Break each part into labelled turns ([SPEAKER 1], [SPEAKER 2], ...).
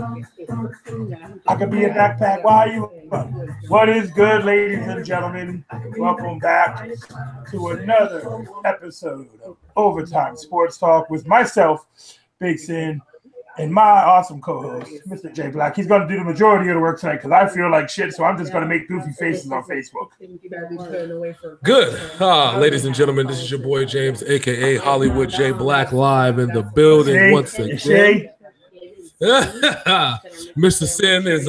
[SPEAKER 1] I could be a backpack while you run. What is good, ladies and gentlemen? Welcome back to another episode of Overtime Sports Talk with myself, Big Sin, and my awesome co-host, Mr. J Black. He's going to do the majority of the work tonight because I feel like shit, so I'm just going to make goofy faces on Facebook.
[SPEAKER 2] Good. Ladies and gentlemen, this is your boy James, a.k.a. Hollywood J Black, live in the building once again. Mr. Sin has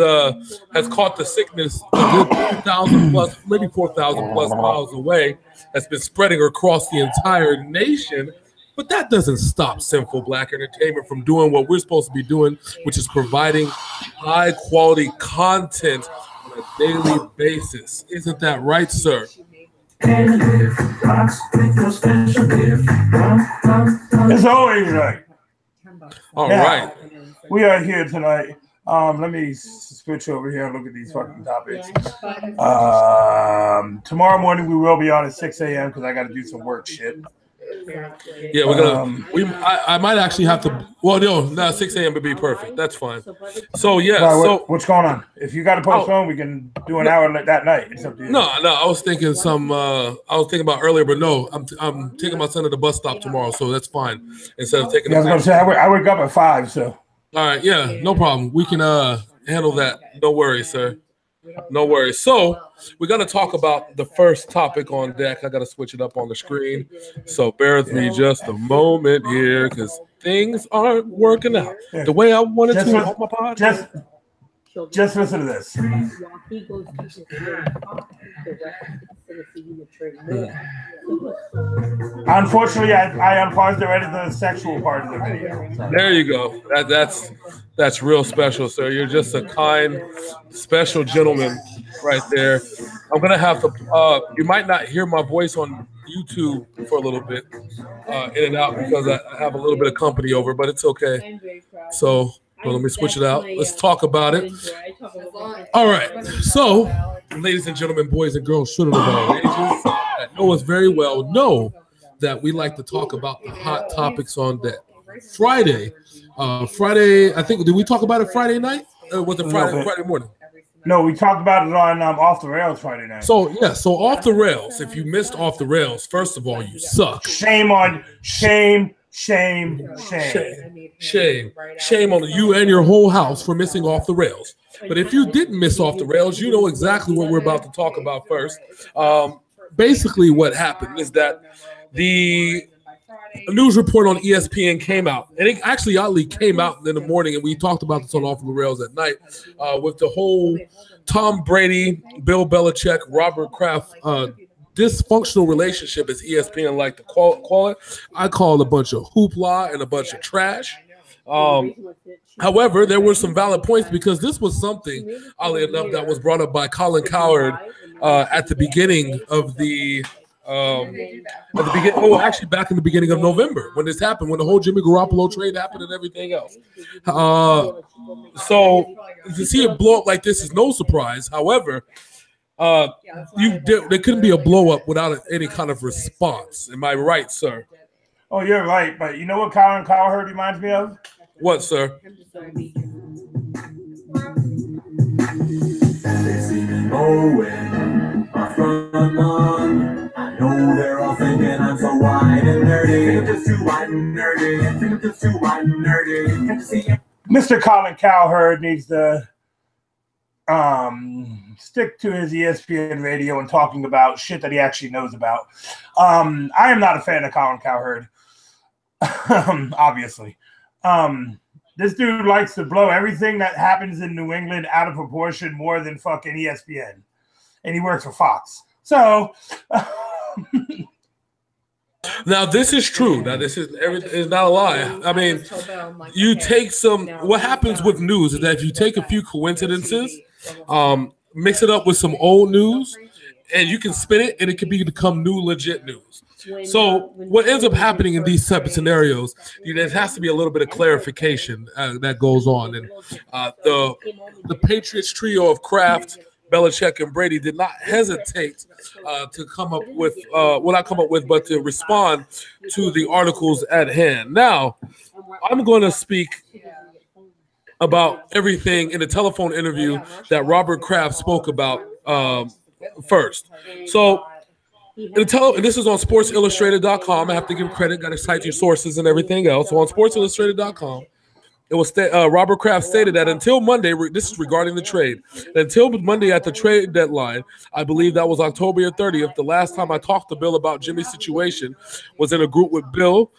[SPEAKER 2] caught the sickness a good 2,000 plus, maybe 4,000 plus miles away. That's been spreading across the entire nation. But that doesn't stop Sinful Black Entertainment from doing what we're supposed to be doing, which is providing high-quality content on a daily basis. Isn't that right, sir?
[SPEAKER 1] It's always right.
[SPEAKER 2] All right.
[SPEAKER 1] We are here tonight. Let me switch over here and look at these fucking topics. Tomorrow morning we will be on at 6 a.m. because I got to do some work shit.
[SPEAKER 2] Yeah, we're gonna. I might actually have to. Well, no, 6 a.m. would be perfect. That's fine. So yeah.
[SPEAKER 1] What's going on? If you got to postpone, we can do an hour that night. It's up to you.
[SPEAKER 2] No. I was thinking about earlier, but no. I'm taking my son to the bus stop tomorrow, so that's fine. Instead of taking.
[SPEAKER 1] Yeah, I was gonna say I wake up at 5, so.
[SPEAKER 2] All right. Yeah. No problem. We can handle that. No worries, sir. No worries. So we're going to talk about the first topic on deck. I got to switch it up on the screen. So bear with me just a moment here because things aren't working out the way I wanted to on my podcast.
[SPEAKER 1] Just listen to this. Unfortunately, I unpaused it right at the sexual part of the video.
[SPEAKER 2] There you go. That's real special, sir. You're just a kind, special gentleman right there. I'm gonna have to. You might not hear my voice on YouTube for a little bit, in and out because I have a little bit of company over, but it's okay. So. Well, let me switch it out. Let's talk about it. All right. So, ladies and gentlemen, boys and girls, children of all ages, that know us very well know that we like to talk about the hot topics on deck. Friday, I think, did we talk about it Friday night? Or was it Friday morning?
[SPEAKER 1] No, we talked about it on Off the Rails Friday night.
[SPEAKER 2] So Off the Rails. If you missed Off the Rails, first of all, you suck.
[SPEAKER 1] Shame on
[SPEAKER 2] you and your whole house for missing Off the Rails. But if you didn't miss Off the Rails, you know exactly what we're about to talk about first. Basically, what happened is that the news report on ESPN came out, and it actually oddly came out in the morning, and we talked about this on Off the Rails at night with the whole Tom Brady, Bill Belichick, Robert Kraft dysfunctional relationship, as ESPN like to call it. I call it a bunch of hoopla and a bunch of trash. However, there were some valid points because this was something, oddly enough, that was brought up by Colin Cowherd at the beginning of actually back in the beginning of November when this happened, when the whole Jimmy Garoppolo trade happened and everything else. So to see it blow up like this is no surprise. However, there couldn't be a blow up without any kind of response. Am I right, sir?
[SPEAKER 1] Oh, you're right. But you know what Colin Cowherd reminds me of?
[SPEAKER 2] What, sir?
[SPEAKER 3] They see me mowing my front lawn. I know they're all thinking I'm so wide and nerdy. I'm just too wide and nerdy. I'm just too wide and nerdy. Can't you see him?
[SPEAKER 1] Mr. Colin Cowherd needs to stick to his ESPN radio and talking about shit that he actually knows about. I am not a fan of Colin Cowherd, obviously. This dude likes to blow everything that happens in New England out of proportion more than fucking ESPN. And he works for Fox. So
[SPEAKER 2] now this is true. Now this is not a lie. I mean, you take what happens with news is that if you take a few coincidences, mix it up with some old news, and you can spin it, and it can become new legit news. So what ends up happening in these type of scenarios, there has to be a little bit of clarification that goes on. And the Patriots trio of Kraft, Belichick, and Brady did not hesitate to come up with, but to respond to the articles at hand. Now, I'm going to speak about everything in the telephone interview that Robert Kraft spoke about first. So, this is on SportsIllustrated.com. I have to give credit, got to cite your sources and everything else. So on SportsIllustrated.com, it was Robert Kraft stated that until Monday, this is regarding the trade, until Monday at the trade deadline, I believe that was October 30th, the last time I talked to Bill about Jimmy's situation was in a group with Bill,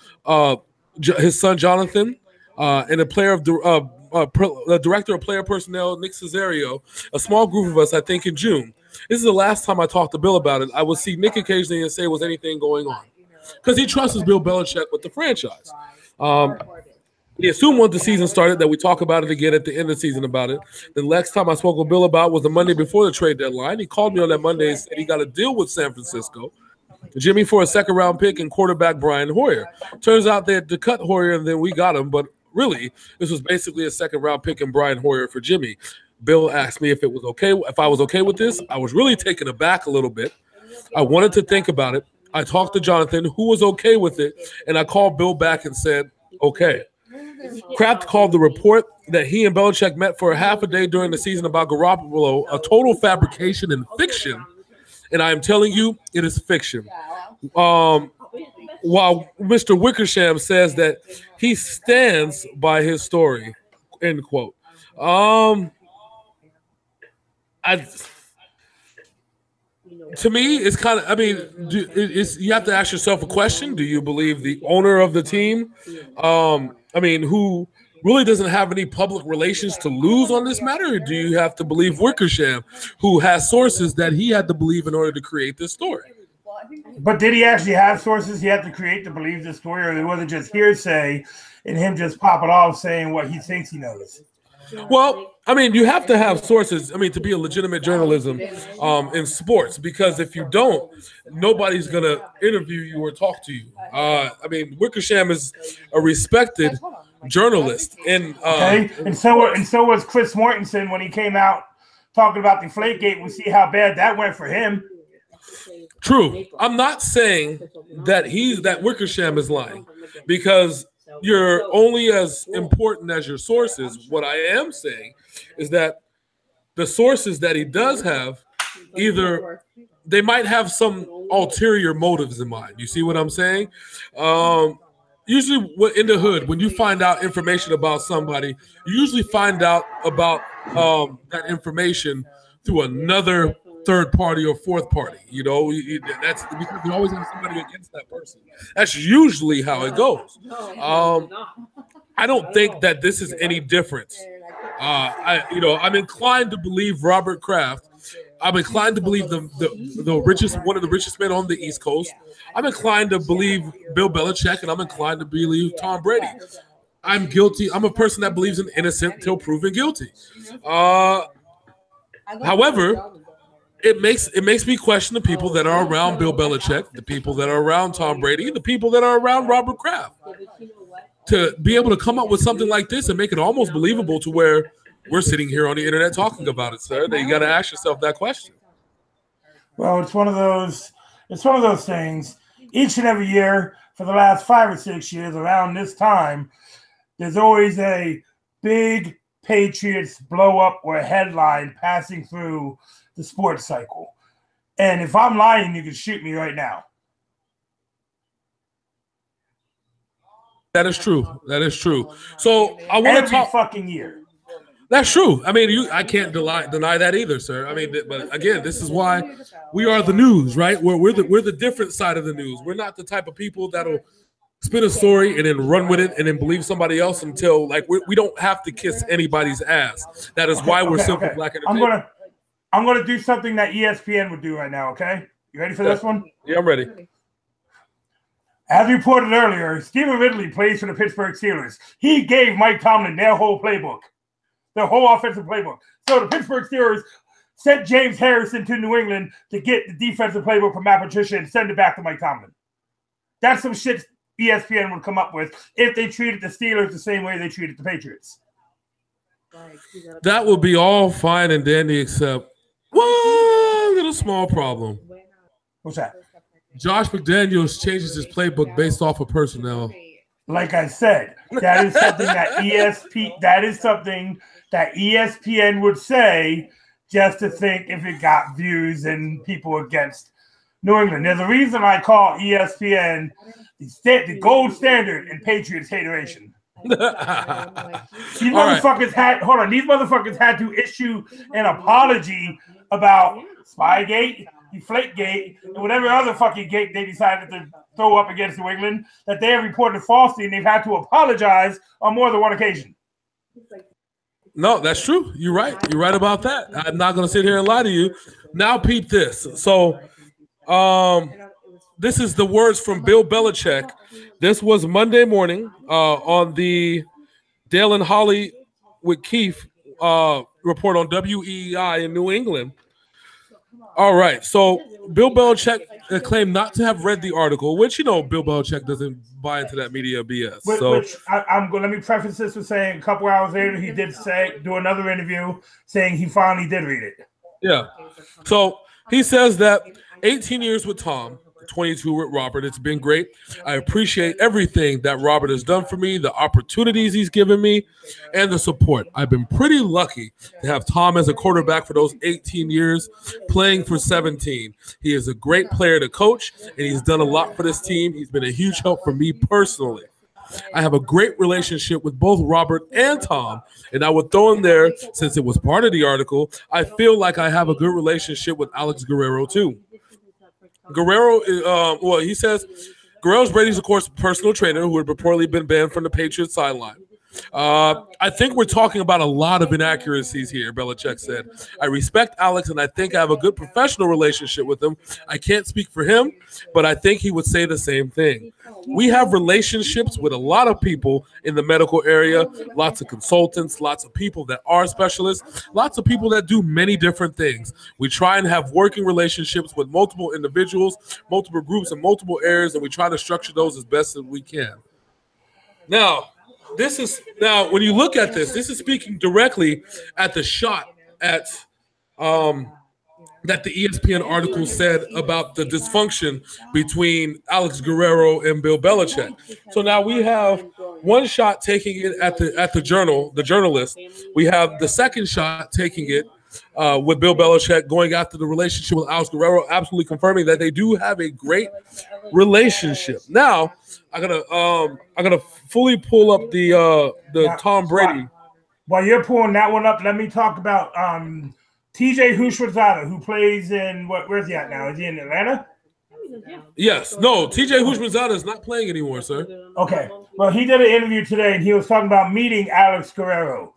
[SPEAKER 2] his son Jonathan, and a player of the director of player personnel, Nick Cesario, a small group of us, I think, in June. This is the last time I talked to Bill about it. I would see Nick occasionally and say, was anything going on? Because he trusts Bill Belichick with the franchise. He assumed once the season started that we talk about it again at the end of the season about it. The next time I spoke with Bill about was the Monday before the trade deadline. He called me on that Monday and said he got a deal with San Francisco, Jimmy for a second-round pick and quarterback Brian Hoyer. Turns out they had to cut Hoyer and then we got him, but really this was basically a second-round pick and Brian Hoyer for Jimmy. Bill asked me if it was okay, if I was okay with this. I was really taken aback a little bit. I wanted to think about it. I talked to Jonathan, who was okay with it, and I called Bill back and said, okay. Kraft called the report that he and Belichick met for a half a day during the season about Garoppolo a total fabrication and fiction, and I am telling you, it is fiction. While Mr. Wickersham says that he stands by his story, end quote. To me, it's kind of, I mean, you have to ask yourself a question. Do you believe the owner of the team, who really doesn't have any public relations to lose on this matter? Or do you have to believe Wickersham, who has sources that he had to believe in order to create this story?
[SPEAKER 1] But did he actually have sources he had to create to believe this story, or was it just hearsay and him just popping off saying what he thinks he knows?
[SPEAKER 2] Well, I mean, you have to have sources, to be a legitimate journalism in sports, because if you don't, nobody's going to interview you or talk to you. Wickersham is a respected journalist. And
[SPEAKER 1] so was Chris Mortensen when he came out talking about the Deflategate. We see how bad that went for him.
[SPEAKER 2] True. I'm not saying that Wickersham is lying, because you're only as important as your sources. What I am saying is that the sources that he does have, either they might have some ulterior motives in mind. You see what I'm saying? Usually in the hood, when you find out information about somebody, you usually find out about that information through another third party or fourth party. That's because you always have somebody against that person. That's usually how it goes. I don't think that this is any different. I'm inclined to believe Robert Kraft. I'm inclined to believe the richest, one of the richest men on the East Coast. I'm inclined to believe Bill Belichick, and I'm inclined to believe Tom Brady. I'm guilty. I'm a person that believes in innocent until proven guilty. However, it makes me question the people that are around Bill Belichick, the people that are around Tom Brady, the people that are around Robert Kraft, to be able to come up with something like this and make it almost believable to where we're sitting here on the internet talking about it, sir. That you got to ask yourself that question.
[SPEAKER 1] Well, it's one of those things. Each and every year for the last 5 or 6 years, around this time, there's always a big Patriots blow up or headline passing through the sports cycle. And if I'm lying, you can shoot me right now.
[SPEAKER 2] That is true. So I want to talk
[SPEAKER 1] fucking year.
[SPEAKER 2] That's true. I can't deny that either, sir. But again, this is why we are the news, right? We're the different side of the news. We're not the type of people that'll spin a story and then run with it and then believe somebody else until we don't have to kiss anybody's ass. That is why we're Simple Black Entertainment.
[SPEAKER 1] I'm gonna do something that ESPN would do right now. Okay, you ready for this one?
[SPEAKER 2] Yeah, I'm ready.
[SPEAKER 1] As reported earlier, Stephen Ridley plays for the Pittsburgh Steelers. He gave Mike Tomlin their whole playbook, their whole offensive playbook. So the Pittsburgh Steelers sent James Harrison to New England to get the defensive playbook from Matt Patricia and send it back to Mike Tomlin. That's some shit ESPN would come up with if they treated the Steelers the same way they treated the Patriots.
[SPEAKER 2] That would be all fine and dandy, except one little small problem.
[SPEAKER 1] What's that?
[SPEAKER 2] Josh McDaniels changes his playbook based off of personnel.
[SPEAKER 1] Like I said, that is something that ESPN would say just to think if it got views and people against New England. There's a reason I call ESPN the gold standard in Patriots hateration. These motherfuckers had to issue an apology about Spygate, Deflategate, and whatever other fucking gate they decided to throw up against New England that they have reported falsely, and they've had to apologize on more than one occasion.
[SPEAKER 2] No, that's true. You're right. You're right about that. I'm not going to sit here and lie to you. Now, peep this. So, this is the words from Bill Belichick. This was Monday morning on the Dale and Holly with Keith report on WEEI in New England. All right. So Bill Belichick claimed not to have read the article, which, Bill Belichick doesn't buy into that media BS.
[SPEAKER 1] Let me preface this with saying a couple hours later, he did do another interview saying he finally did read it.
[SPEAKER 2] Yeah. So he says that 18 years with Tom, 22 with Robert. It's been great. I appreciate everything that Robert has done for me, the opportunities he's given me, and the support. I've been pretty lucky to have Tom as a quarterback for those 18 years, playing for 17. He is a great player to coach, and he's done a lot for this team. He's been a huge help for me personally. I have a great relationship with both Robert and Tom, and I would throw in there, since it was part of the article, I feel like I have a good relationship with Alex Guerrero too. Guerrero, he says Guerrero's Brady's, of course, personal trainer who had reportedly been banned from the Patriots sideline. I think we're talking about a lot of inaccuracies here, Belichick said. I respect Alex, and I think I have a good professional relationship with him. I can't speak for him, but I think he would say the same thing. We have relationships with a lot of people in the medical area, lots of consultants, lots of people that are specialists, lots of people that do many different things. We try and have working relationships with multiple individuals, multiple groups, and multiple areas, and we try to structure those as best as we can. Now, when you look at this is speaking directly at the shot at that the ESPN article said about the dysfunction between Alex Guerrero and Bill Belichick. So now we have one shot taking it at the journalist. We have the second shot taking it with Bill Belichick going after the relationship with Alex Guerrero, absolutely confirming that they do have a great relationship. Now, I'm gonna fully pull up the Tom Brady.
[SPEAKER 1] While you're pulling that one up, let me talk about TJ Houshmandzadeh, who plays in where's he at now? Is he in Atlanta?
[SPEAKER 2] Yes. No, TJ Houshmandzadeh is not playing anymore, sir.
[SPEAKER 1] Okay. Well, he did an interview today, and he was talking about meeting Alex Guerrero.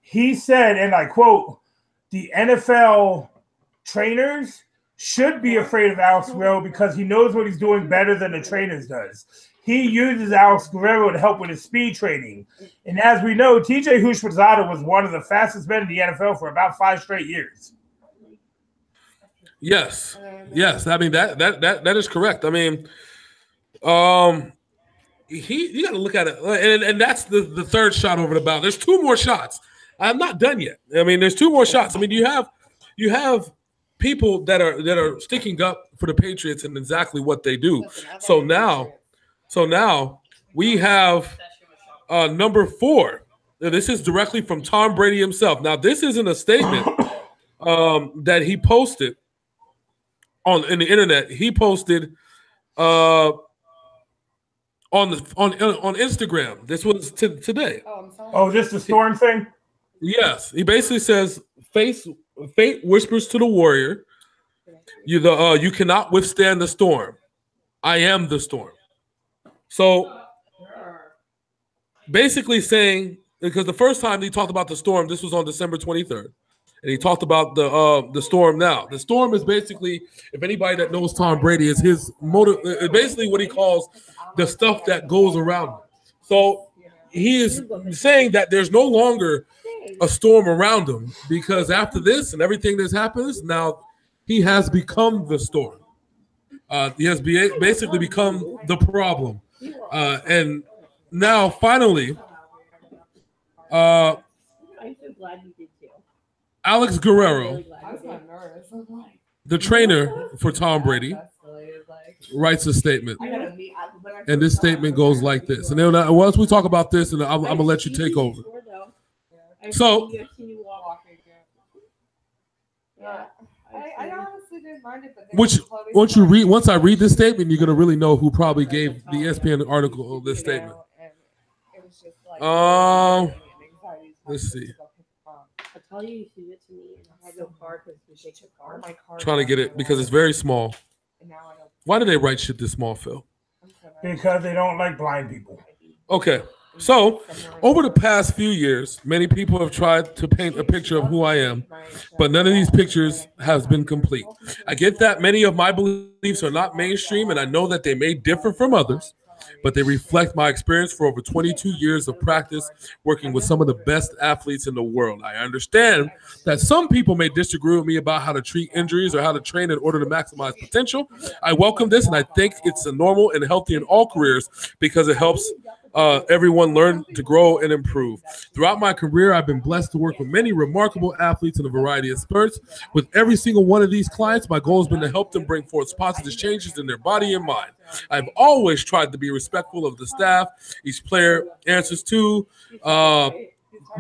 [SPEAKER 1] He said, and I quote, the NFL trainers should be afraid of Alex Guerrero because he knows what he's doing better than the trainers does. He uses Alex Guerrero to help with his speed training. And as we know, TJ Houshmandzadeh was one of the fastest men in the NFL for about 5 straight years.
[SPEAKER 2] Yes. I mean, that is correct. I mean, you got to look at it. And that's the third shot over the bow. There's 2 more shots. I'm not done yet. I mean, there's 2 more shots. I mean, you have people that are sticking up for the Patriots and exactly what they do. So now we have number 4. Now, this is directly from Tom Brady himself. Now, this isn't a statement that he posted in the internet. He posted on Instagram. This was today.
[SPEAKER 1] Oh, this the storm thing?
[SPEAKER 2] Yes. He basically says, Fate whispers to the warrior, you cannot withstand the storm. I am the storm. So basically saying, because the first time he talked about the storm, this was on December 23rd. And he talked about the storm now. The storm is basically, if anybody that knows Tom Brady, is his motive, basically what he calls the stuff that goes around him. So he is saying that there's no longer a storm around him because after this and everything that happens, now he has become the storm. He has basically become the problem. And now finally, Alex Guerrero, the trainer for Tom Brady, writes a statement. And this statement goes like this. And then once we talk about this, and I'm going to let you take over. So,
[SPEAKER 4] I honestly didn't mind it, but
[SPEAKER 2] once I read this statement, you're going to really know who probably gave the ESPN article this statement. Let's see.
[SPEAKER 5] I tell you, you should get to me, and I had no card because you take your card.
[SPEAKER 2] Trying to get it because it's very small. Why do they write shit this small, Phil?
[SPEAKER 1] Because they don't like blind people.
[SPEAKER 2] Okay. So, over the past few years, many people have tried to paint a picture of who I am, but none of these pictures has been complete. I get that many of my beliefs are not mainstream, and I know that they may differ from others, but they reflect my experience for over 22 years of practice working with some of the best athletes in the world. I understand that some people may disagree with me about how to treat injuries or how to train in order to maximize potential. I welcome this, and I think it's a normal and healthy in all careers because it helps everyone learn to grow and improve. Throughout my career, I've been blessed to work with many remarkable athletes in a variety of sports. With every single one of these clients, my goal has been to help them bring forth positive changes in their body and mind. I've always tried to be respectful of the staff. Each player answers to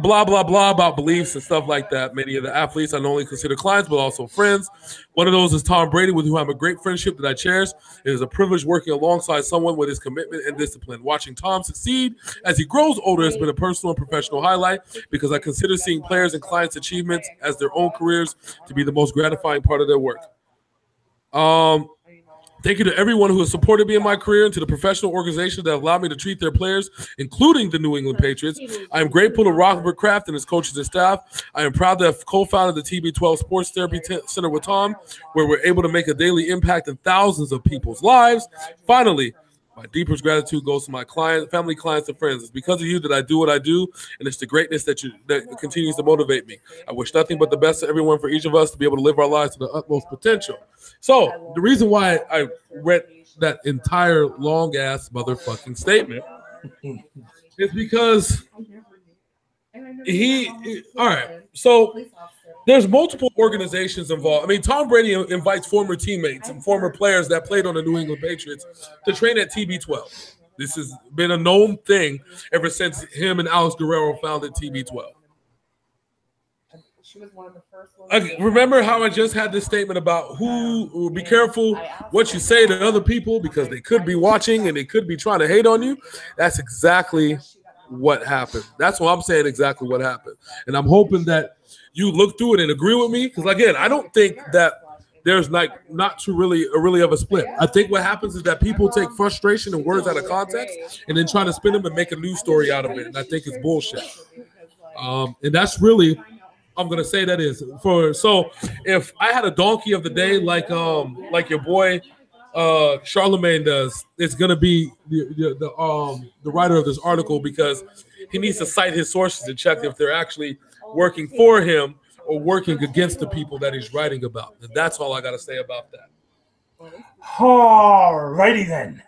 [SPEAKER 2] blah, blah, blah about beliefs and stuff like that. Many of the athletes I not only consider clients, but also friends. One of those is Tom Brady, with whom I have a great friendship that I cherish. It is a privilege working alongside someone with his commitment and discipline. Watching Tom succeed as he grows older has been a personal and professional highlight because I consider seeing players and clients' achievements as their own careers to be the most gratifying part of their work. Thank you to everyone who has supported me in my career and to the professional organizations that allowed me to treat their players, including the New England Patriots. I am grateful to Robert Kraft and his coaches and staff. I am proud to have co-founded the TB12 Sports Therapy Center with Tom, where we're able to make a daily impact in thousands of people's lives. Finally, my deepest gratitude goes to my clients, family, clients, and friends. It's because of you that I do what I do, and it's the greatness that continues to motivate me. I wish nothing but the best to everyone, for each of us to be able to live our lives to the utmost potential. So the reason why I read that entire long-ass motherfucking statement is because all right, so there's multiple organizations involved. I mean, Tom Brady invites former teammates and former players that played on the New England Patriots to train at TB12. This has been a known thing ever since him and Alex Guerrero founded TB12.
[SPEAKER 4] She was one of the first ones.
[SPEAKER 2] Remember how I just had this statement about who be careful what you say to other people because they could be watching and they could be trying to hate on you? That's exactly what happened. That's what I'm saying, exactly what happened. And I'm hoping that you look through it and agree with me, because again, I don't think that there's not too really of a split. I think what happens is that people take frustration and words out of context and then try to spin them and make a news story out of it. And I think it's bullshit. And that's really, I'm gonna say that is so if I had a donkey of the day like your boy Charlemagne does, it's gonna be the writer of this article, because he needs to cite his sources and check if they're actually working for him or working against the people that he's writing about. And that's all I gotta say about that.
[SPEAKER 1] All righty then.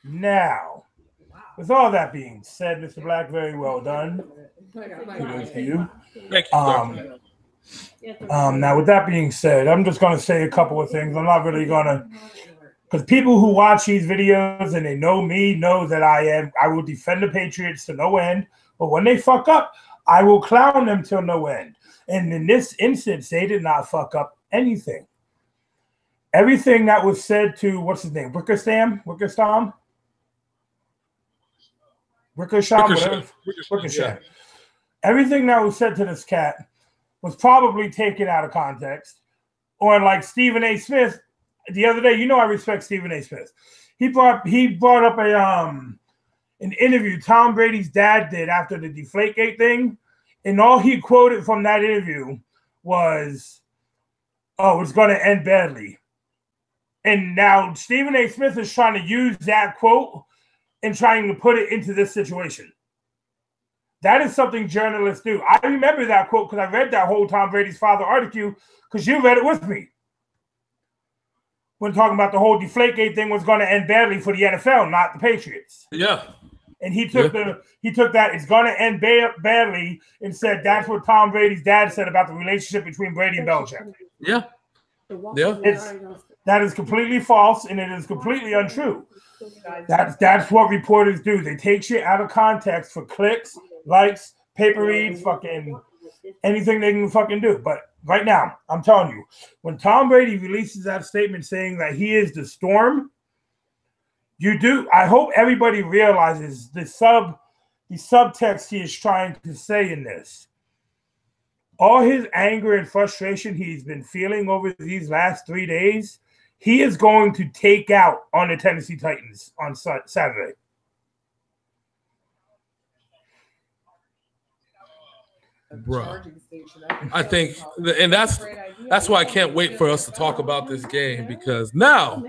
[SPEAKER 1] Now, with all that being said, Mr. Black, very well done. Kudos to you.
[SPEAKER 2] Thank you, sir.
[SPEAKER 1] Now, with that being said, I'm just going to say a couple of things. I'm not really going to, because people who watch these videos and they know me know that I will defend the Patriots to no end. But when they fuck up, I will clown them till no end. And in this instance, they did not fuck up anything. Everything that was said to, what's his name? Wickersham? Everything that was said to this cat was probably taken out of context. Or like Stephen A. Smith the other day, I respect Stephen A. Smith. He brought up an interview Tom Brady's dad did after the Deflategate thing, and all he quoted from that interview was, "Oh, it's going to end badly." And now Stephen A. Smith is trying to use that quote and trying to put it into this situation. That is something journalists do. I remember that quote because I read that whole Tom Brady's father article, because you read it with me. When talking about the whole Deflategate thing was going to end badly for the NFL, not the Patriots.
[SPEAKER 2] Yeah.
[SPEAKER 1] And he took that it's going to end badly and said that's what Tom Brady's dad said about the relationship between Brady and Belichick.
[SPEAKER 2] Yeah. Yeah.
[SPEAKER 1] That is completely false, and it is completely untrue. That's what reporters do. They take shit out of context for clicks, likes, paper reads, fucking anything they can fucking do. But right now, I'm telling you, when Tom Brady releases that statement saying that he is the storm, I hope everybody realizes the subtext he is trying to say in this. All his anger and frustration he's been feeling over these last 3 days, he is going to take out on the Tennessee Titans on Saturday.
[SPEAKER 2] Bruh, I think, and that's why I can't wait for us to talk about this game, because now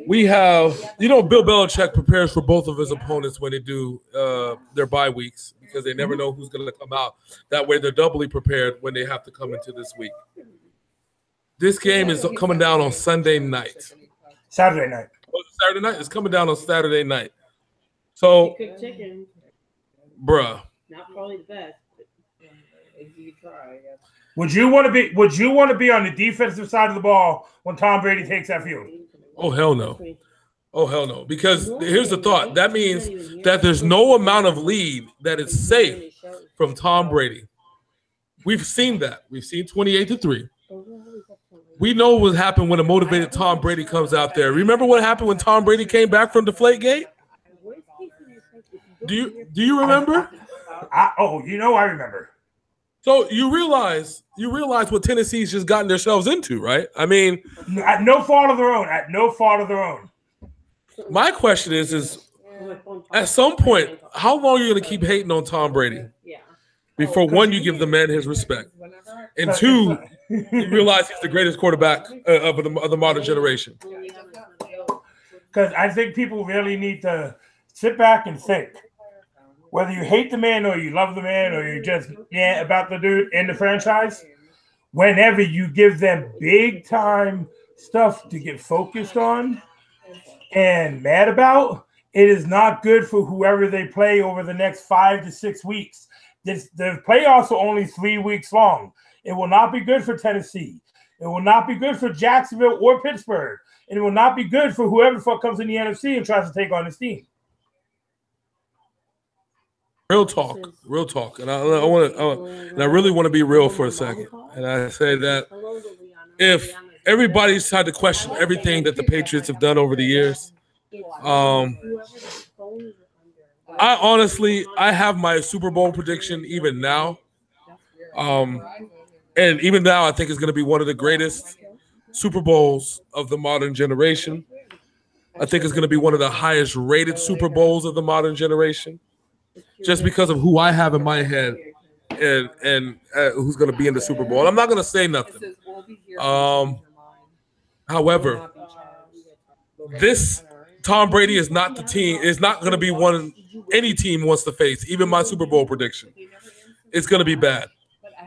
[SPEAKER 2] we have, Bill Belichick prepares for both of his opponents when they do their bye weeks, because they never know who's going to come out. That way they're doubly prepared when they have to come into this week. This game is coming down on Sunday night.
[SPEAKER 1] Saturday night.
[SPEAKER 2] Oh, Saturday night? It's coming down on Saturday night. So,
[SPEAKER 5] chicken.
[SPEAKER 2] Bruh.
[SPEAKER 5] Not probably the best, but you could try, I guess.
[SPEAKER 1] Would you want to be on the defensive side of the ball when Tom Brady takes that field?
[SPEAKER 2] Oh, hell no. Oh, hell no. Because here's the thought. That means that there's no amount of lead that is safe from Tom Brady. We've seen that. We've seen 28-3. We know what happened when a motivated Tom Brady comes out there. Remember what happened when Tom Brady came back from Deflategate? Do you remember?
[SPEAKER 1] I remember.
[SPEAKER 2] So you realize what Tennessee's just gotten themselves into, right? I mean,
[SPEAKER 1] at no fault of their own. At no fault of their own.
[SPEAKER 2] My question is at some point, how long are you going to keep hating on Tom Brady? Before, one, you give the man his respect, and two, you realize he's the greatest quarterback of the modern generation.
[SPEAKER 1] Because I think people really need to sit back and think. Whether you hate the man or you love the man or you just about the dude in the franchise, whenever you give them big time stuff to get focused on and mad about, it is not good for whoever they play over the next 5 to 6 weeks. The playoffs are only 3 weeks long. It will not be good for Tennessee. It will not be good for Jacksonville or Pittsburgh. And it will not be good for whoever the fuck comes in the NFC and tries to take on this team.
[SPEAKER 2] Real talk, and I really want to be real for a second. And I say that if everybody's tried to question everything that the Patriots have done over the years, I have my Super Bowl prediction even now, and even now I think it's going to be one of the greatest Super Bowls of the modern generation. I think it's going to be one of the highest rated Super Bowls of the modern generation. Just because of who I have in my head and who's going to be in the Super Bowl. And I'm not going to say nothing. However, this Tom Brady is not the team. It's not going to be one any team wants to face. Even my Super Bowl prediction. It's going to be bad.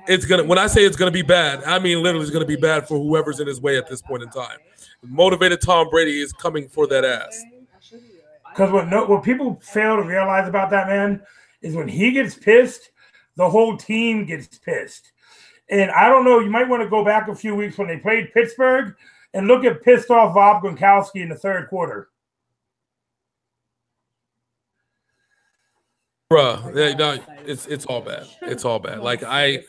[SPEAKER 2] When I say it's going to be bad, I mean literally it's going to be bad for whoever's in his way at this point in time. Motivated Tom Brady is coming for that ass.
[SPEAKER 1] Because what people fail to realize about that man is when he gets pissed, the whole team gets pissed. And I don't know, you might want to go back a few weeks when they played Pittsburgh and look at pissed off Rob Gronkowski in the third quarter.
[SPEAKER 2] Bruh, it's all bad. It's all bad. Like I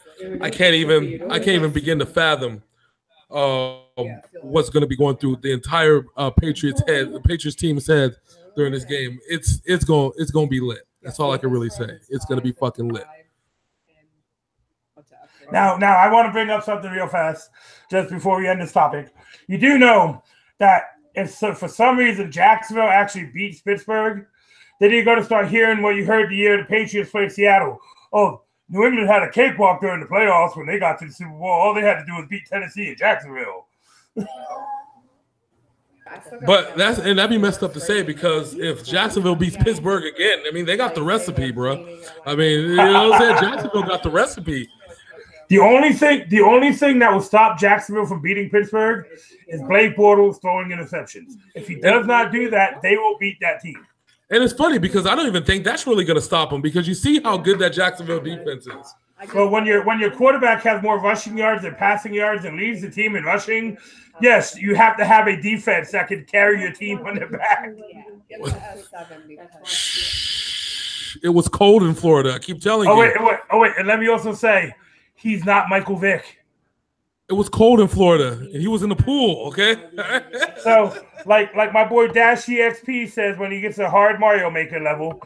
[SPEAKER 2] can't even begin to fathom what's going to be going through the entire Patriots team's head during this game. It's going to be lit. That's all I can really say. It's going to be fucking lit.
[SPEAKER 1] Now I want to bring up something real fast just before we end this topic. You do know that if for some reason Jacksonville actually beats Pittsburgh, then you're going to start hearing what you heard the year the Patriots played Seattle. Oh, New England had a cakewalk during the playoffs when they got to the Super Bowl. All they had to do was beat Tennessee and Jacksonville.
[SPEAKER 2] But that'd be messed up to say, because if Jacksonville beats Pittsburgh again, I mean, they got the recipe, bro. I mean, you know what I'm saying? Jacksonville got the recipe.
[SPEAKER 1] The only thing that will stop Jacksonville from beating Pittsburgh is Blake Bortles throwing interceptions. If he does not do that, they will beat that team.
[SPEAKER 2] And it's funny because I don't even think that's really going to stop them, because you see how good that Jacksonville defense is.
[SPEAKER 1] But when your quarterback has more rushing yards than passing yards and leads the team in rushing, yes, you have to have a defense that can carry your team on their back.
[SPEAKER 2] It was cold in Florida. I keep telling you.
[SPEAKER 1] Wait, and let me also say, he's not Michael Vick.
[SPEAKER 2] It was cold in Florida, and he was in the pool. Okay.
[SPEAKER 1] So, like my boy Dash EXP says, when he gets a hard Mario Maker level,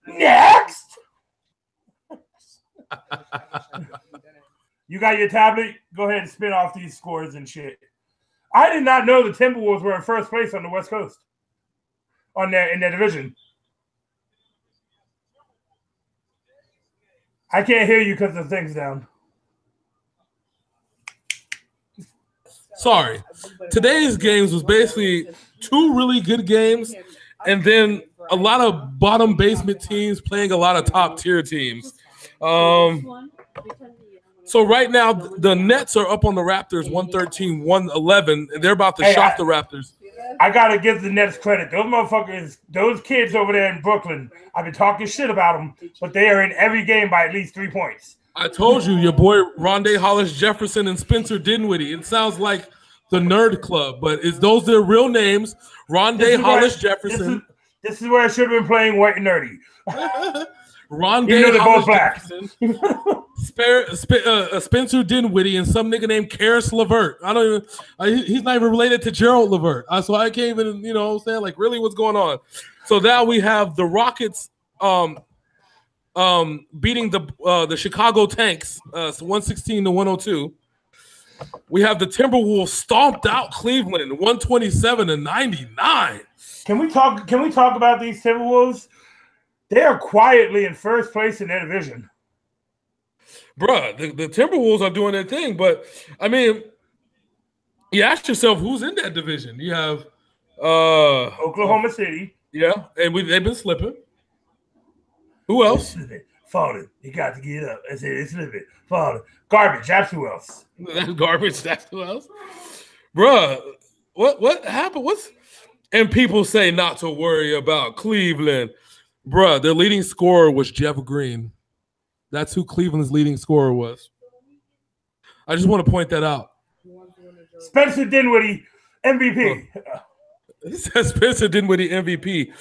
[SPEAKER 1] next. You got your tablet? Go ahead and spin off these scores and shit. I did not know the Timberwolves were in first place on the West Coast in their division. I can't hear you because the thing's down.
[SPEAKER 2] Sorry. Today's games was basically 2 really good games, and then a lot of bottom basement teams playing a lot of top tier teams. So right now, the Nets are up on the Raptors 113-111, and they're about to shock the Raptors.
[SPEAKER 1] I got to give the Nets credit. Those motherfuckers, those kids over there in Brooklyn, I've been talking shit about them, but they are in every game by at least 3 points.
[SPEAKER 2] I told you, your boy Rondé Hollis-Jefferson and Spencer Dinwiddie. It sounds like the Nerd Club, but is those their real names? Rondé Hollis-Jefferson.
[SPEAKER 1] This is where I should have been playing White and Nerdy.
[SPEAKER 2] Rondé Hollis-Jefferson, Spencer Dinwiddie, and some nigga named Karis LeVert. I don't even. He's not even related to Gerald LeVert. So I can't even. You know what I'm saying? Like, really, what's going on? So now we have the Rockets beating the Chicago Tanks 116-102. We have the Timberwolves stomped out Cleveland 127-99.
[SPEAKER 1] Can we talk about these Timberwolves? They are quietly in first place in their division.
[SPEAKER 2] Bruh, the Timberwolves are doing their thing, but I mean, you ask yourself who's in that division. You have
[SPEAKER 1] Oklahoma City.
[SPEAKER 2] Yeah, and they've been slipping. Who else?
[SPEAKER 1] Falling. You got to get up. I said it's slipping. Falling. Garbage. That's who else.
[SPEAKER 2] That's garbage. That's who else. Bruh, what happened? And people say not to worry about Cleveland. Bruh, their leading scorer was Jeff Green. That's who Cleveland's leading scorer was. I just want to point that out.
[SPEAKER 1] Spencer Dinwiddie, MVP.
[SPEAKER 2] It says Spencer Dinwiddie, MVP.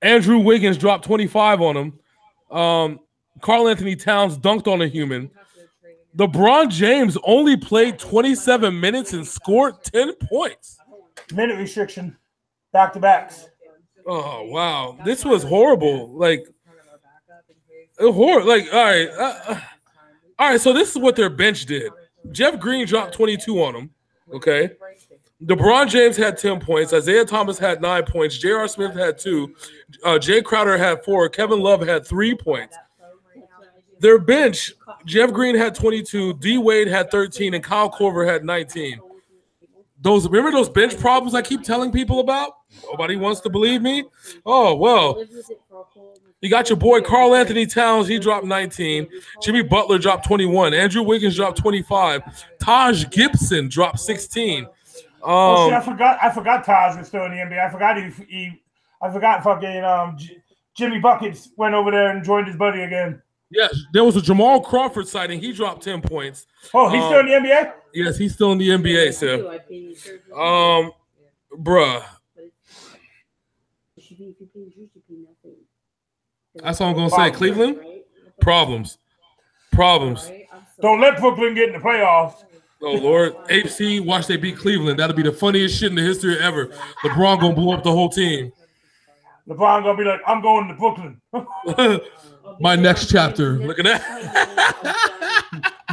[SPEAKER 2] Andrew Wiggins dropped 25 on him. Karl Anthony Towns dunked on a human. LeBron James only played 27 minutes and scored 10 points.
[SPEAKER 1] Minute restriction. Back-to-backs.
[SPEAKER 2] Oh, wow. This was horrible. Like, horrible. Like, all right, so this is what their bench did. Jeff Green dropped 22 on them, okay? LeBron James had 10 points. Isaiah Thomas had 9 points. J.R. Smith had 2. Jay Crowder had 4. Kevin Love had 3 points. Their bench, Jeff Green had 22. D. Wade had 13. And Kyle Korver had 19. Remember those bench problems I keep telling people about? Nobody wants to believe me? Oh, well. You got your boy Karl Anthony Towns. He dropped 19. Jimmy Butler dropped 21. Andrew Wiggins dropped 25. Taj Gibson dropped 16.
[SPEAKER 1] I forgot Taj was still in the NBA. I forgot fucking Jimmy Buckets went over there and joined his buddy again.
[SPEAKER 2] Yes, there was a Jamal Crawford sighting. He dropped 10 points.
[SPEAKER 1] Oh, he's still in the NBA?
[SPEAKER 2] Yes, he's still in the NBA, sir. Bruh. That's all I'm going to say. Cleveland, problems.
[SPEAKER 1] Don't let Brooklyn get in the playoffs.
[SPEAKER 2] Oh, Lord. AFC, watch they beat Cleveland. That'll be the funniest shit in the history ever. LeBron going to blow up the whole team.
[SPEAKER 1] LeBron going to be like, I'm going to Brooklyn.
[SPEAKER 2] My next chapter. Look at that.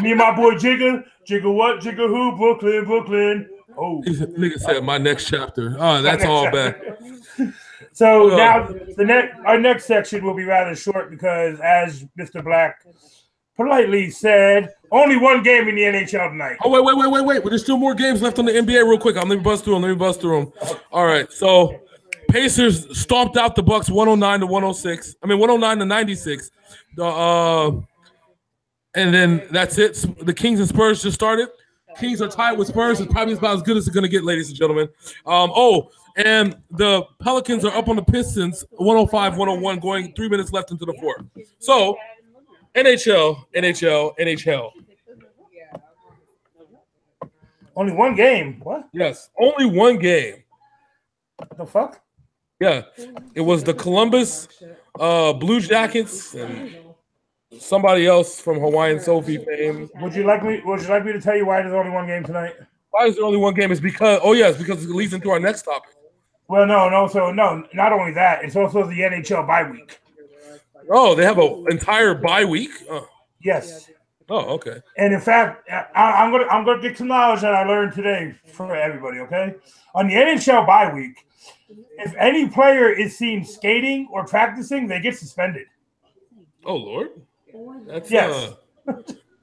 [SPEAKER 1] Me and my boy Jigger. Jigger what? Jigger who? Brooklyn. Oh.
[SPEAKER 2] Nigga said my next chapter. Oh, that's all bad.
[SPEAKER 1] So now our next section will be rather short because, as Mr. Black politely said, only one game in the NHL tonight.
[SPEAKER 2] Oh, wait. Well, there's still more games left on the NBA real quick. Let me bust through them. All right, so Pacers stomped out the Bucks 109-106. I mean 109-96. And then that's it. The Kings and Spurs just started. Kings are tied with Spurs. It's probably about as good as it's going to get, ladies and gentlemen. And the Pelicans are up on the Pistons 105-101, going 3 minutes left into the fourth. So NHL.
[SPEAKER 1] Only one game. What?
[SPEAKER 2] Yes, only one game.
[SPEAKER 1] What the fuck?
[SPEAKER 2] Yeah, it was the Columbus Blue Jackets and somebody else from Hawaiian Sophie fame.
[SPEAKER 1] Would you like me to tell you why there's only one game tonight?
[SPEAKER 2] Why is there only one game? It's because it's because it leads into our next topic.
[SPEAKER 1] Well, no. Not only that, it's also the NHL bye week.
[SPEAKER 2] Oh, they have an entire bye week.
[SPEAKER 1] Yes.
[SPEAKER 2] Oh, okay.
[SPEAKER 1] And in fact, I'm gonna get some knowledge that I learned today for everybody. Okay, on the NHL bye week, if any player is seen skating or practicing, they get suspended.
[SPEAKER 2] Oh Lord, that's
[SPEAKER 1] yes.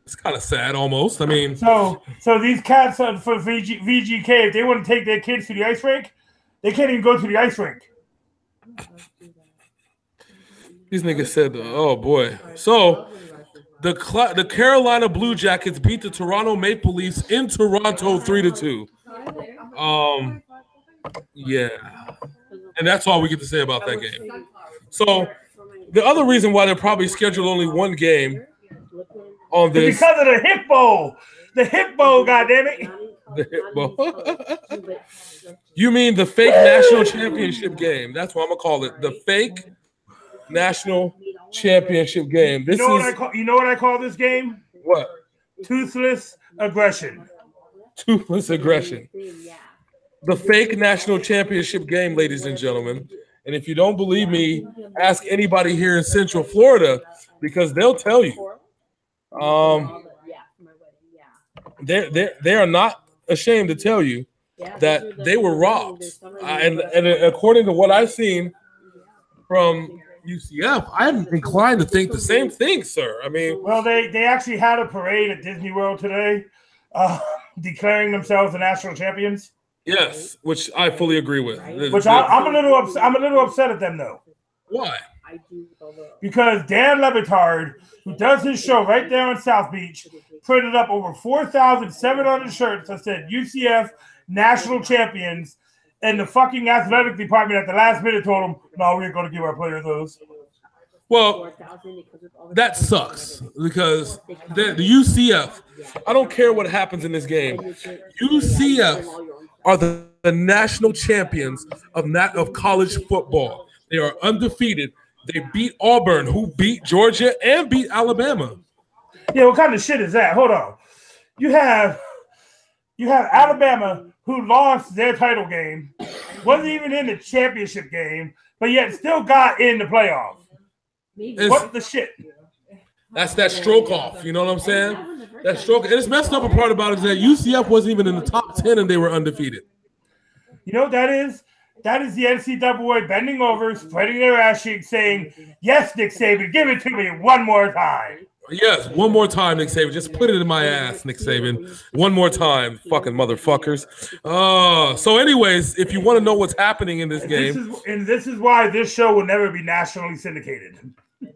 [SPEAKER 2] It's kind of sad, almost. I mean,
[SPEAKER 1] so these cats for VGK, if they want to take their kids to the ice rink, they can't even go to the ice rink.
[SPEAKER 2] These niggas said, "Oh boy." So the Carolina Blue Jackets beat the Toronto Maple Leafs in Toronto 3-2. Yeah, and that's all we get to say about that game. So the other reason why they're probably scheduled only one game on this
[SPEAKER 1] because of the hip bowl. The hip bowl, goddammit.
[SPEAKER 2] The hip bowl. You mean the fake national championship game? That's what I'm gonna call it. The fake national championship game.
[SPEAKER 1] You know what I call this game?
[SPEAKER 2] What?
[SPEAKER 1] Toothless aggression.
[SPEAKER 2] Toothless aggression. The fake national championship game, ladies and gentlemen. And if you don't believe me, ask anybody here in Central Florida because they'll tell you. They are not ashamed to tell you that they were robbed. And according to what I've seen from UCF, I'm inclined to think the same thing, sir. I mean,
[SPEAKER 1] well, they actually had a parade at Disney World today, declaring themselves the national champions.
[SPEAKER 2] Yes, which I fully agree with.
[SPEAKER 1] Which I'm a little upset at them though.
[SPEAKER 2] Why?
[SPEAKER 1] Because Dan Le Batard, who does his show right there on South Beach, printed up over 4,700 shirts that said UCF national champions, and the fucking athletic department at the last minute told them, "No, we're going to give our players those."
[SPEAKER 2] Well, that sucks because the UCF. I don't care what happens in this game. UCF are the national champions of college football. They are undefeated. They beat Auburn, who beat Georgia and beat Alabama.
[SPEAKER 1] Yeah, what kind of shit is that? Hold on. You have Alabama, who lost their title game, wasn't even in the championship game, but yet still got in the playoff. What the shit?
[SPEAKER 2] That's that stroke off. You know what I'm saying? That stroke. And it's messed up. A part about it is that UCF wasn't even in the top 10 and they were undefeated.
[SPEAKER 1] You know what that is? That is the NCAA bending over, spreading their ass cheeks, saying, "Yes, Nick Saban, give it to me one more time."
[SPEAKER 2] Yes, one more time, Nick Saban. Just put it in my ass, Nick Saban. One more time, fucking motherfuckers. So anyways, if you want to know what's happening in this game.
[SPEAKER 1] This is why this show will never be nationally syndicated.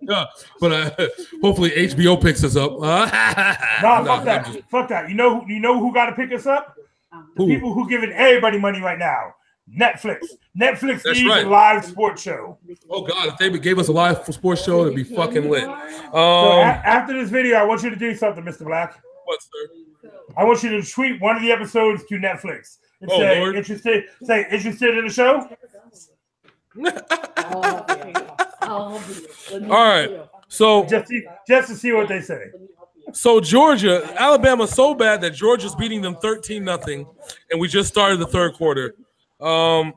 [SPEAKER 2] Yeah, but hopefully HBO picks us up.
[SPEAKER 1] Fuck that. Fuck that. You know who got to pick us up? The people who giving everybody money right now. Netflix. Netflix needs a live sports show.
[SPEAKER 2] Oh God, if they gave us a live sports show, it'd be fucking lit.
[SPEAKER 1] So after this video, I want you to do something, Mr. Black.
[SPEAKER 2] What, sir?
[SPEAKER 1] I want you to tweet one of the episodes to Netflix and say,
[SPEAKER 2] Lord.
[SPEAKER 1] interested in the show?
[SPEAKER 2] All right. So
[SPEAKER 1] just to see what they say.
[SPEAKER 2] So Alabama's so bad that Georgia's beating them 13-0, and we just started the third quarter. I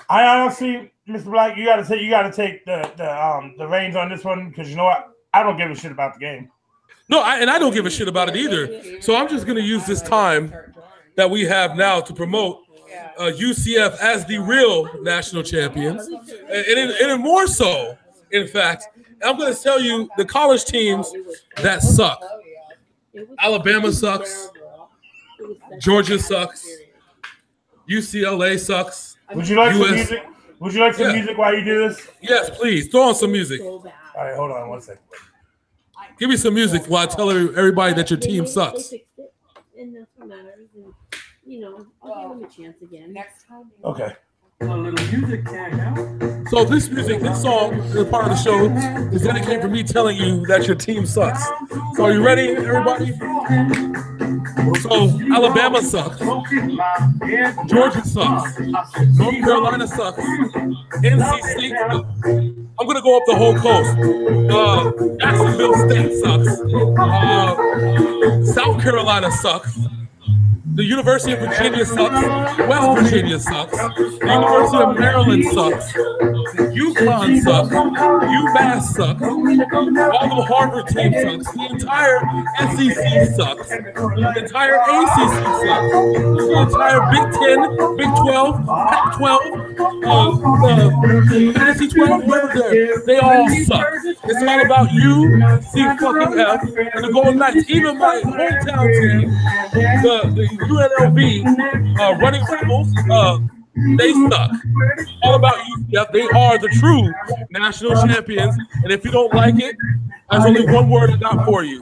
[SPEAKER 2] honestly, Mr. Black, you gotta take the reins on this one because you know what? I don't give a shit about the game. No, I don't give a shit about it either. So I'm just gonna use this time that we have now to promote UCF as the real national champions, and more so, in fact, I'm gonna tell you the college teams that suck. Alabama sucks. Georgia sucks. UCLA sucks.
[SPEAKER 1] Would you like some music? Would you like some music while you do this?
[SPEAKER 2] Yes, please. Throw on some music.
[SPEAKER 1] All right, hold on one second.
[SPEAKER 2] Give me some music while I tell everybody that your team sucks.
[SPEAKER 5] And that's what matters. And, I'll give them a chance again.
[SPEAKER 1] Okay.
[SPEAKER 2] So this music, this song, this part of the show is dedicated for me telling you that your team sucks. So are you ready, everybody? So Alabama sucks. Georgia sucks. North Carolina sucks. NC State sucks. I'm gonna go up the whole coast. Jacksonville State sucks. South Carolina sucks. The University of Virginia sucks. West Virginia sucks. The University of Maryland sucks. UConn sucks. UMass sucks. All the Harvard team sucks. The entire SEC sucks. The entire ACC sucks. The entire Big 10, Big 12, Pac-12, Fantasy 12, whatever they all suck. It's all about you, C-fucking-F, and the Golden Knights. Even my hometown team, the UNLV running Rebels, they suck. All about UCF. They are the true national champions. And if you don't like it, there's only one word I got for you.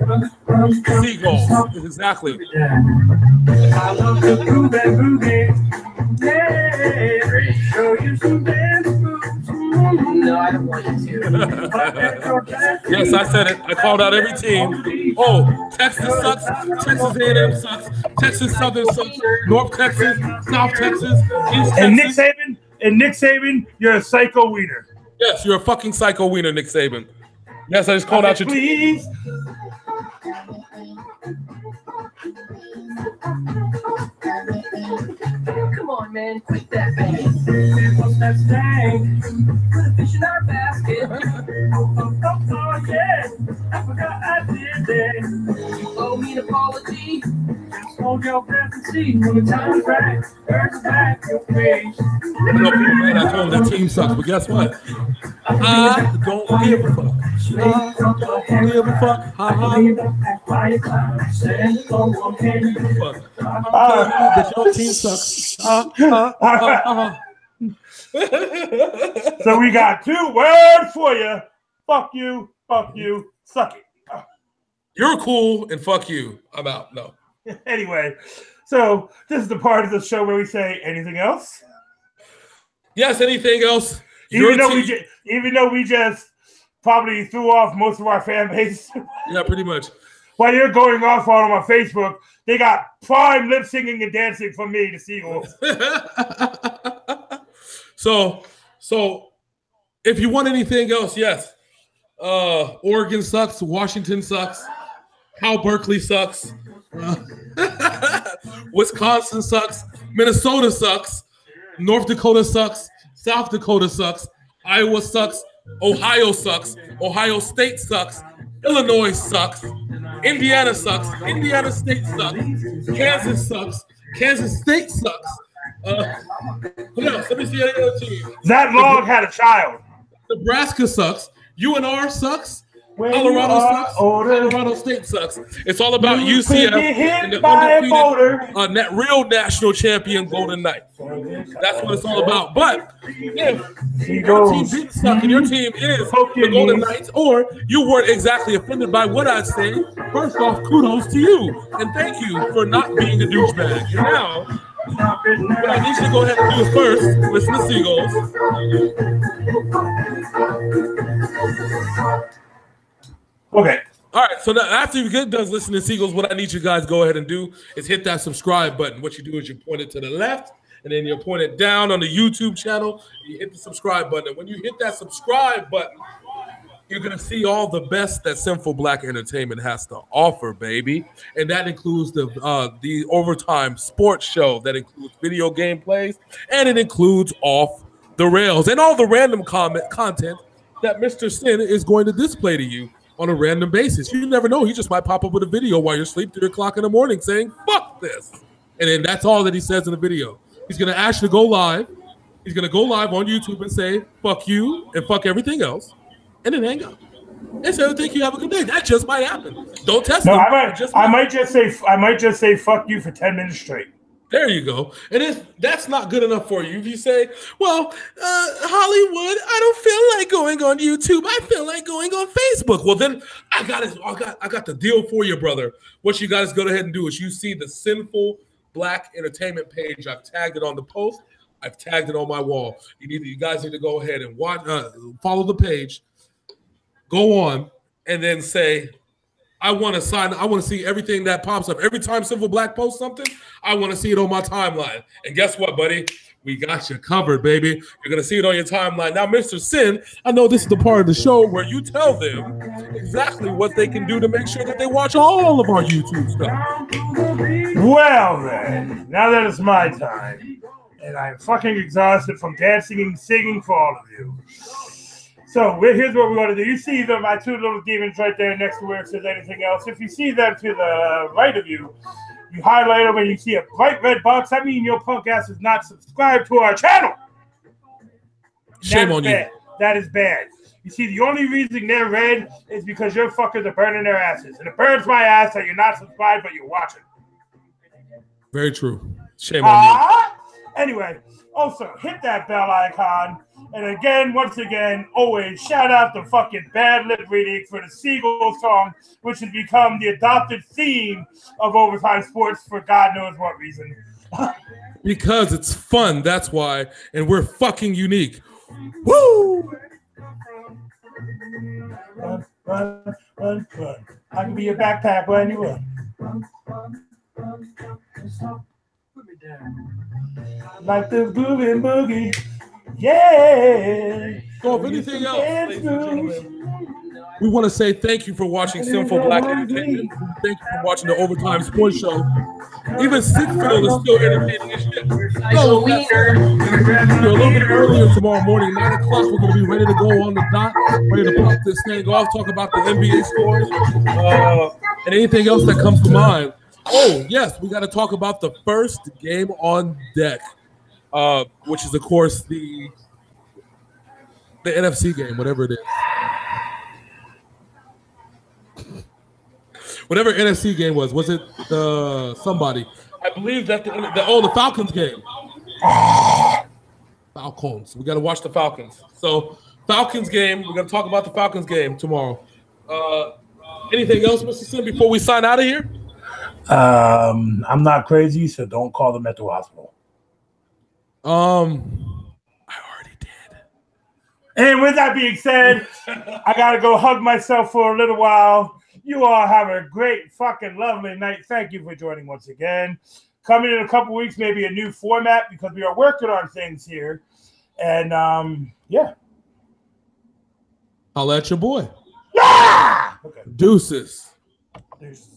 [SPEAKER 2] Seagulls. Exactly.
[SPEAKER 3] I love to prove that boogie. Yeah, show you some dance moves. No, I don't want you to.
[SPEAKER 2] Yes, I said it. I called out every team. Oh, Texas sucks. Texas A&M sucks. Texas Southern sucks. North Texas, South Texas, East Texas.
[SPEAKER 1] And Nick Saban, you're a psycho wiener.
[SPEAKER 2] Yes, you're a fucking psycho wiener, Nick Saban. Yes, I just called out your team.
[SPEAKER 1] Please.
[SPEAKER 3] Come on, man, quit that bang. What's that stank? Put a fish in our basket. Oh, yeah, I forgot I did that. You owe me an apology. Just hold your breath and see when the time's right. Earth's back your face.
[SPEAKER 2] I know people mad I told them that team sucks, but guess what? I don't give a fuck. I don't give a fuck. That your team sucks.
[SPEAKER 1] So we got 2 words for you. Fuck you, suck it.
[SPEAKER 2] You're cool and fuck you. I'm out. No.
[SPEAKER 1] Anyway, so this is the part of the show where we say anything else.
[SPEAKER 2] Yes, anything else?
[SPEAKER 1] Even though we just probably threw off most of our fan base.
[SPEAKER 2] Yeah, pretty much.
[SPEAKER 1] While you're going off on my Facebook, they got prime lip singing and dancing from me, the Seagulls.
[SPEAKER 2] So if you want anything else, yes. Oregon sucks. Washington sucks. Cal Berkeley sucks. Wisconsin sucks. Minnesota sucks. North Dakota sucks. South Dakota sucks. Iowa sucks. Ohio sucks. Ohio State sucks. Illinois sucks. Indiana sucks. Indiana State sucks. Kansas sucks. Kansas State sucks. Who else? Let me see any other team.
[SPEAKER 1] That log had a child.
[SPEAKER 2] Nebraska sucks. UNR sucks. Colorado sucks. Colorado State sucks. It's all about UCF and the undefeated, real national champion Golden Knights. That's what it's all about. But if your team didn't suck and your team is the Golden Knights, or you weren't exactly offended by what I say, first off, kudos to you and thank you for not being a douchebag. And now, what I need you to go ahead and do is first listen to Seagulls.
[SPEAKER 1] Okay.
[SPEAKER 2] All right. So now after you get done listening to Seagulls, what I need you guys to go ahead and do is hit that subscribe button. What you do is you point it to the left, and then you point it down on the YouTube channel. You hit the subscribe button. And when you hit that subscribe button, you're going to see all the best that Sinful Black Entertainment has to offer, baby. And that includes the Ovatyme sports show. That includes video gameplays. And it includes Off the Rails. And all the random content that Mr. Sin is going to display to you on a random basis. You never know. He just might pop up with a video while you're asleep 3 o'clock in the morning saying, fuck this. And then that's all that he says in the video. He's going to actually go live. He's going to go live on YouTube and say, fuck you and fuck everything else. And then hang up. And say, thank you, have a good day. That just might happen. Don't test him.
[SPEAKER 1] I might just say fuck you for 10 minutes straight.
[SPEAKER 2] There you go. And if that's not good enough for you, if you say, well, Hollywood, I don't feel like going on YouTube. I feel like going on Facebook. Well, then I got the deal for you, brother. What you guys go ahead and do is you see the Sinful Black Entertainment page. I've tagged it on the post. I've tagged it on my wall. You guys need to go ahead and follow the page, go on, and then say, I want to see everything that pops up. Every time Simple Black posts something, I want to see it on my timeline. And guess what, buddy? We got you covered, baby. You're going to see it on your timeline. Now, Mr. Sin, I know this is the part of the show where you tell them exactly what they can do to make sure that they watch all of our YouTube stuff.
[SPEAKER 1] Well, then, now that it's my time, and I'm fucking exhausted from dancing and singing for all of you. So here's what we're going to do. You see my two little demons right there next to where it says anything else. If you see them to the right of you, you highlight them and you see a bright red box. I mean, your punk ass is not subscribed to our channel.
[SPEAKER 2] Shame on you.
[SPEAKER 1] That is bad. You see, the only reason they're red is because your fuckers are burning their asses. And it burns my ass that you're not subscribed, but you're watching.
[SPEAKER 2] Very true. Shame on you.
[SPEAKER 1] Anyway, also, hit that bell icon. And again, once again, always shout out the fucking bad lip reading for the Seagull song, which has become the adopted theme of Overtime Sports for God knows what reason.
[SPEAKER 2] Because it's fun, that's why. And we're fucking unique. Woo!
[SPEAKER 1] Run, run, run, run. I can be your backpack when you run. Like the grooving boogie. Yeah.
[SPEAKER 2] So if anything else, ladies and gentlemen, we want to say thank you for watching Sinful Black Entertainment. Thank you for watching the Overtime Sports Show. Even Sickfield is still entertaining as shit. So a little bit earlier tomorrow morning, 9 o'clock, we're going to be ready to go on the dot, ready to pop this thing off, talk about the NBA scores, and anything else that comes to mind. Oh, yes, we got to talk about the first game on deck, which is, of course, the NFC game, whatever it is. Whatever NFC game was it somebody? I believe that the Falcons game. Falcons. We got to watch the Falcons. So, Falcons game. We're going to talk about the Falcons game tomorrow. Anything else, Mr. Sim, before we sign out of here?
[SPEAKER 1] I'm not crazy, so don't call them at the hospital.
[SPEAKER 2] I already did.
[SPEAKER 1] And with that being said, I gotta go hug myself for a little while. You all have a great fucking lovely night. Thank you for joining once again. Coming in a couple weeks, maybe a new format because we are working on things here. And yeah.
[SPEAKER 2] I'll let your boy.
[SPEAKER 1] Yeah! Okay.
[SPEAKER 2] Deuces.
[SPEAKER 1] Deuces.